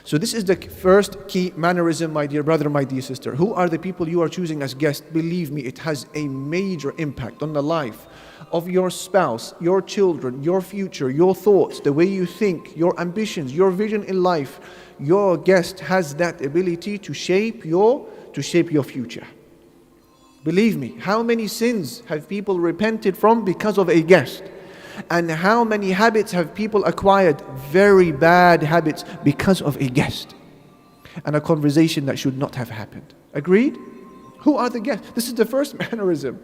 So this is the first key mannerism, my dear brother, my dear sister. Who are the people you are choosing as guests? Believe me, it has a major impact on the life of your spouse, your children, your future, your thoughts, the way you think, your ambitions, your vision in life. Your guest has that ability to shape your future. Believe me, how many sins have people repented from because of a guest? And how many habits have people acquired? Very bad habits because of a guest. And a conversation that should not have happened. Agreed? Who are the guests? This is the first mannerism.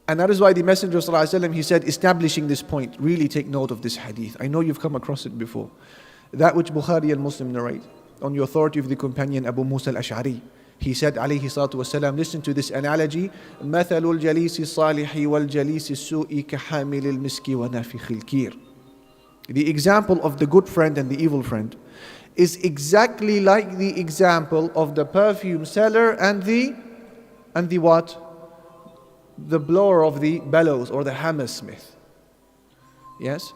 And that is why the Messenger ﷺ, he said, establishing this point, really take note of this hadith. I know you've come across it before. That which Bukhari and Muslim narrate, on the authority of the companion Abu Musa al-Ash'ari. He said, alayhi salatu wasalam, listen to this analogy. مَثَلُ الْجَلِيسِ الصَّالِحِ وَالْجَلِيسِ السُّوءِ كَحَامِلِ الْمِسْكِ وَنَافِخِ الْكِيرِ. The example of the good friend and the evil friend is exactly like the example of the perfume seller and the what? The blower of the bellows, or the hammersmith. Yes?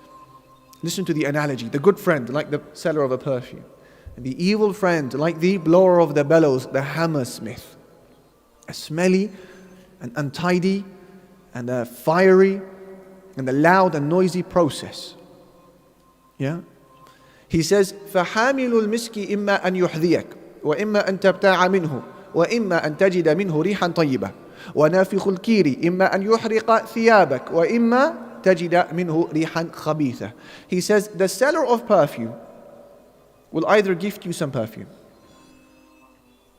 Listen to the analogy. The good friend, like the seller of a perfume. And the evil friend, like the blower of the bellows, the hammersmith. A smelly and untidy and a fiery and a loud and noisy process. Yeah? He says, فَحَامِلُ الْمِسْكِ إِمَّا أَنْ يُحْذِيَكَ وَإِمَّا أَنْ تَبْتَاعَ مِنْهُ وَإِمَّا أَنْ تَجِدَ مِنْهُ رِيحًا طَيِّبًا وَنَافِخُ الْكِيرِ إِمَّا أَنْ يُحْرِقَ ثِيَابَكَ وَإِمَّا تَجِدَ مِنْهُ رِيحًا خَبِيثًا. He says, the seller of perfume will either gift you some perfume,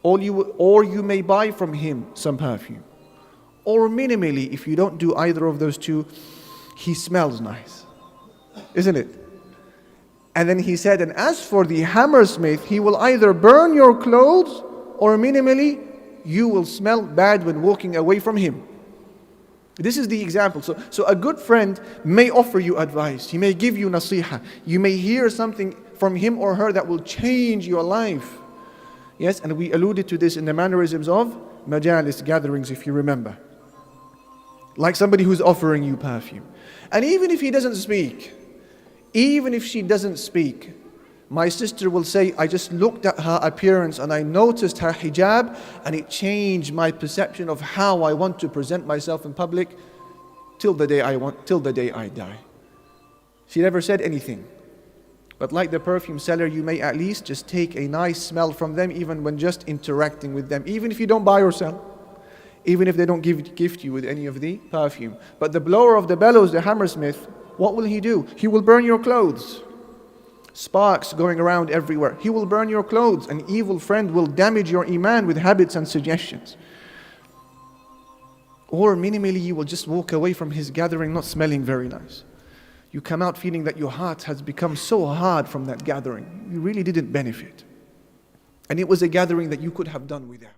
or you may buy from him some perfume. Or minimally, if you don't do either of those two, he smells nice. Isn't it? And then he said, and as for the hammersmith, he will either burn your clothes, or minimally, you will smell bad when walking away from him. This is the example. So a good friend may offer you advice. He may give you nasiha. You may hear something from him or her that will change your life. Yes, and we alluded to this in the mannerisms of majalis, gatherings, if you remember. Like somebody who's offering you perfume. And even if he doesn't speak, even if she doesn't speak, my sister will say, I just looked at her appearance and I noticed her hijab, and it changed my perception of how I want to present myself in public till the day I die. She never said anything. But like the perfume seller, you may at least just take a nice smell from them, even when just interacting with them, even if you don't buy or sell, even if they don't gift you with any of the perfume. But the blower of the bellows, the hammersmith, what will he do? He will burn your clothes. Sparks going around everywhere. He will burn your clothes. An evil friend will damage your iman with habits and suggestions. Or minimally, you will just walk away from his gathering not smelling very nice. You come out feeling that your heart has become so hard from that gathering. You really didn't benefit. And it was a gathering that you could have done without.